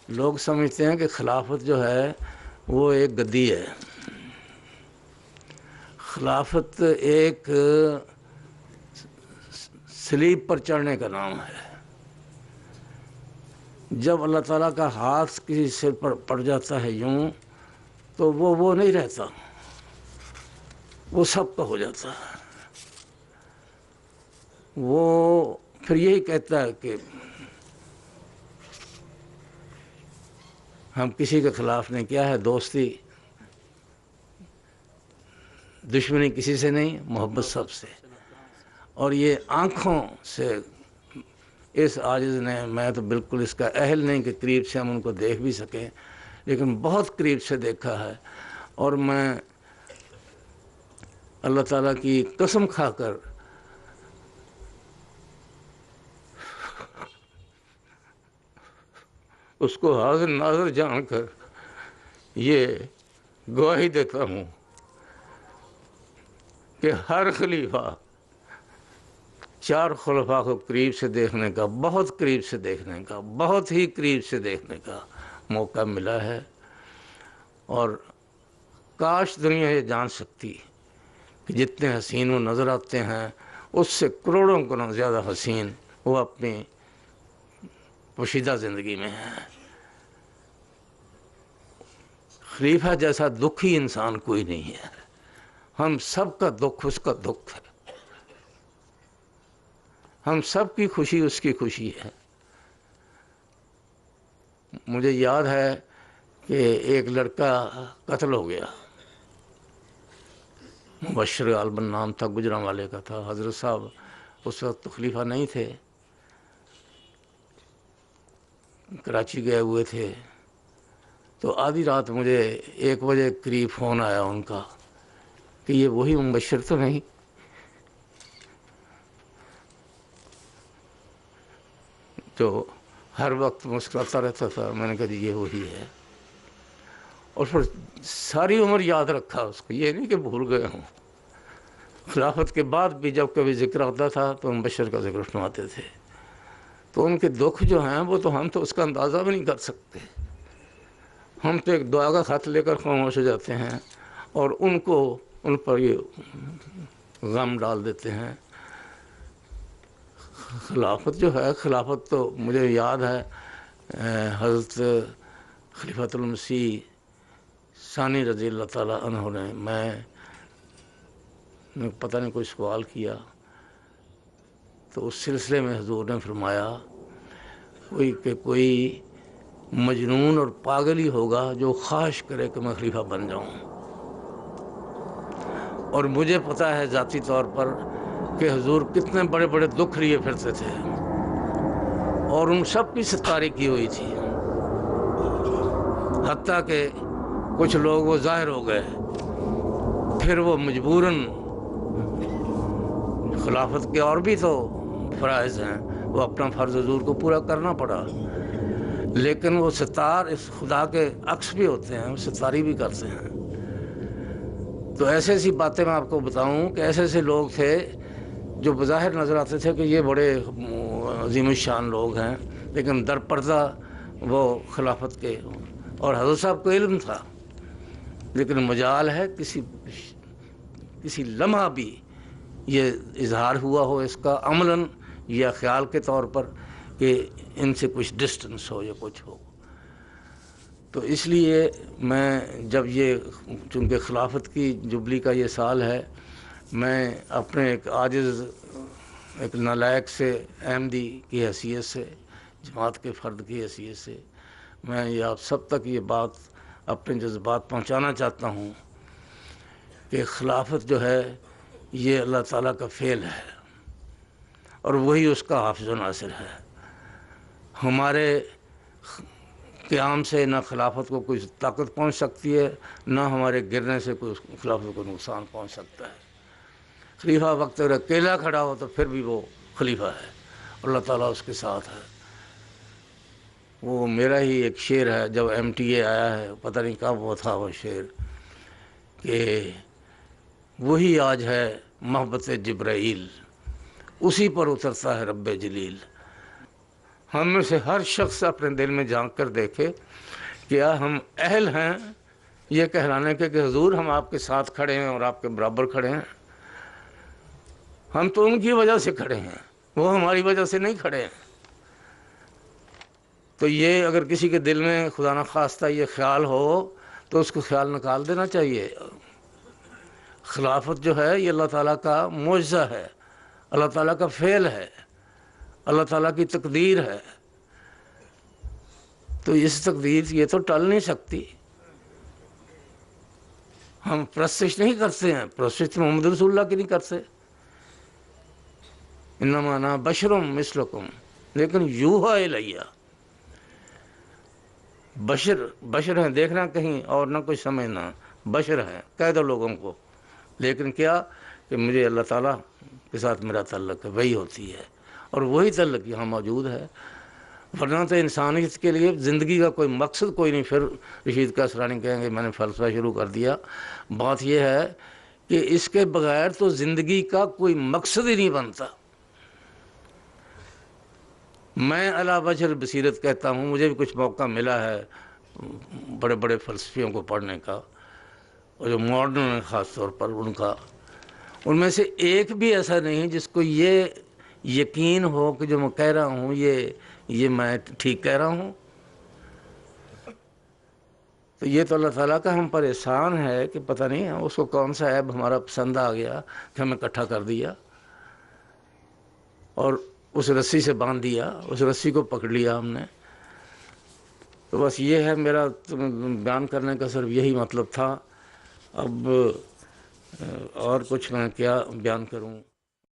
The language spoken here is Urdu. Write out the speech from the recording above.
لوگ سمجھتے ہیں کہ خلافت جو ہے وہ ایک گدی ہے. خلافت ایک سلیب پر چڑھنے کا نام ہے. جب اللہ تعالیٰ کا ہاتھ کسی سر پر پڑ جاتا ہے یوں تو وہ نہیں رہتا، وہ سب کا ہو جاتا ہے. وہ پھر یہی کہتا ہے کہ ہم کسی کے خلاف نہیں، کیا ہے دوستی، دشمنی کسی سے نہیں، محبت سب سے. اور یہ آنکھوں سے اس عاجز نے، میں تو بالکل اس کا اہل نہیں کہ قریب سے ہم ان کو دیکھ بھی سکیں، لیکن بہت قریب سے دیکھا ہے. اور میں اللہ تعالیٰ کی قسم کھا کر اس کو حاضر ناظر جان کر یہ گواہی دیتا ہوں کہ ہر خلیفہ 4 خلفاء کو قریب سے دیکھنے کا، بہت قریب سے دیکھنے کا، بہت ہی قریب سے دیکھنے کا موقع ملا ہے. اور کاش دنیا یہ جان سکتی کہ جتنے حسین وہ نظر آتے ہیں اس سے کروڑوں گنا زیادہ حسین وہ اپنی پوشیدہ زندگی میں ہیں. خلیفہ جیسا دکھی انسان کوئی نہیں ہے. ہم سب کا دکھ اس کا دکھ ہے، ہم سب کی خوشی اس کی خوشی ہے. مجھے یاد ہے کہ ایک لڑکا قتل ہو گیا، مبشر غالباً نام تھا، گجرانوالے کا تھا. حضرت صاحب اس وقت تو خلیفہ نہیں تھے، کراچی گئے ہوئے تھے. تو آدھی رات مجھے 1 بجے قریب فون آیا ان کا کہ یہ وہی مبشر تو نہیں. جو ہر وقت مسکراتا رہتا تھا. میں نے کہا جی یہ وہی ہے. اور پھر ساری عمر یاد رکھا اس کو، یہ نہیں کہ بھول گئے ہوں. خلافت کے بعد بھی جب کبھی ذکر آتا تھا تو مبشر کا ذکر سناتے تھے. تو ان کے دکھ جو ہیں وہ تو ہم تو اس کا اندازہ بھی نہیں کر سکتے. ہم تو ایک دعا کا خط لے کر خاموش ہو جاتے ہیں اور ان پر یہ غم ڈال دیتے ہیں. خلافت جو ہے، خلافت تو مجھے یاد ہے حضرت خلیفۃ المسیح ثانی رضی اللہ تعالیٰ عنہ نے، میں پتہ نہیں کوئی سوال کیا تو اس سلسلے میں حضور نے فرمایا کوئی مجنون اور پاگل ہی ہوگا جو خواہش کرے کہ میں خلیفہ بن جاؤں. اور مجھے پتہ ہے ذاتی طور پر کہ حضور کتنے بڑے بڑے دکھ لیے پھرتے تھے اور ان سب کی ستاری کی ہوئی تھی، حتیٰ کہ کچھ لوگ وہ ظاہر ہو گئے. پھر وہ مجبوراً، خلافت کے اور بھی تو فرائض ہیں، وہ اپنا فرض حضور کو پورا کرنا پڑا، لیکن وہ ستار اس خدا کے عکس بھی ہوتے ہیں، وہ ستاری بھی کرتے ہیں. تو ایسے ایسی باتیں میں آپ کو بتاؤں کہ ایسے ایسے لوگ تھے جو بظاہر نظر آتے تھے کہ یہ بڑے عظیم الشان لوگ ہیں، لیکن در پردہ وہ خلافت کے. اور حضرت صاحب کو علم تھا، لیکن مجال ہے کسی لمحہ بھی یہ اظہار ہوا ہو اس کا عملاً یا خیال کے طور پر کہ ان سے کچھ ڈسٹنس ہو یا کچھ ہو. تو اس لیے میں جب یہ چونکہ خلافت کی جبلی کا یہ سال ہے، میں اپنے ایک عاجز، ایک نالائق سے احمدی کی حیثیت سے، جماعت کے فرد کی حیثیت سے، میں یہ آپ سب تک یہ بات، اپنے جذبات پہنچانا چاہتا ہوں کہ خلافت جو ہے یہ اللہ تعالیٰ کا فعل ہے اور وہی اس کا حافظ و ناصر ہے. ہمارے قیام سے نہ خلافت کو کوئی طاقت پہنچ سکتی ہے، نہ ہمارے گرنے سے کوئی خلافت کو نقصان پہنچ سکتا ہے. خلیفہ وقت اگر اکیلا کھڑا ہو تو پھر بھی وہ خلیفہ ہے، اللہ تعالیٰ اس کے ساتھ ہے. وہ میرا ہی ایک شعر ہے، جب MTA آیا ہے، پتہ نہیں کب وہ تھا وہ شعر، کہ وہی آج ہے محبت جبرائیل، اسی پر اترتا ہے رب جلیل. ہم میں سے ہر شخص اپنے دل میں جھانک کر دیکھے کیا ہم اہل ہیں یہ کہلانے کے کہ حضور ہم آپ کے ساتھ کھڑے ہیں اور آپ کے برابر کھڑے ہیں؟ ہم تو ان کی وجہ سے کھڑے ہیں، وہ ہماری وجہ سے نہیں کھڑے ہیں۔ تو یہ اگر کسی کے دل میں خدا نخواستہ یہ خیال ہو تو اس کو خیال نکال دینا چاہیے۔ خلافت جو ہے یہ اللہ تعالیٰ کا معجزہ ہے، اللہ تعالیٰ کا فعل ہے، اللہ تعالیٰ کی تقدیر ہے۔ تو اس تقدیر یہ تو ٹل نہیں سکتی۔ ہم پرستش نہیں کرتے ہیں، پرستش محمد رسول اللہ کی نہیں کرتے، انما انا بشرم مثلکم، لیکن یوحا الیہ، بشر ہیں، دیکھنا کہیں اور نہ کچھ سمجھنا، بشر ہیں، کہہ دو لوگوں کو، لیکن کیا کہ مجھے اللہ تعالیٰ کے ساتھ میرا تعلق ہے، وہی ہوتی ہے، اور وہی تعلق یہاں موجود ہے۔ ورنہ تو انسانیت کے لیے زندگی کا کوئی مقصد کوئی نہیں۔ پھر رشید کاسرانی کہیں گے میں نے فلسفہ شروع کر دیا۔ بات یہ ہے کہ اس کے بغیر تو زندگی کا کوئی مقصد ہی نہیں بنتا۔ میں علی وجہ البصیرت کہتا ہوں، مجھے بھی کچھ موقع ملا ہے بڑے بڑے فلسفیوں کو پڑھنے کا، اور جو ماڈرن ہیں خاص طور پر ان میں سے ایک بھی ایسا نہیں جس کو یہ یقین ہو کہ جو میں کہہ رہا ہوں یہ میں ٹھیک کہہ رہا ہوں۔ تو یہ تو اللہ تعالیٰ کا ہم پر احسان ہے کہ پتہ نہیں اس کو کون سا عیب ہمارا پسند آ گیا کہ ہمیں اکٹھا کر دیا اور اس رسی سے باندھ دیا، اس رسی کو پکڑ لیا ہم نے۔ تو بس یہ ہے میرا بیان کرنے کا صرف یہی مطلب تھا۔ اب اور کچھ میں کیا بیان کروں۔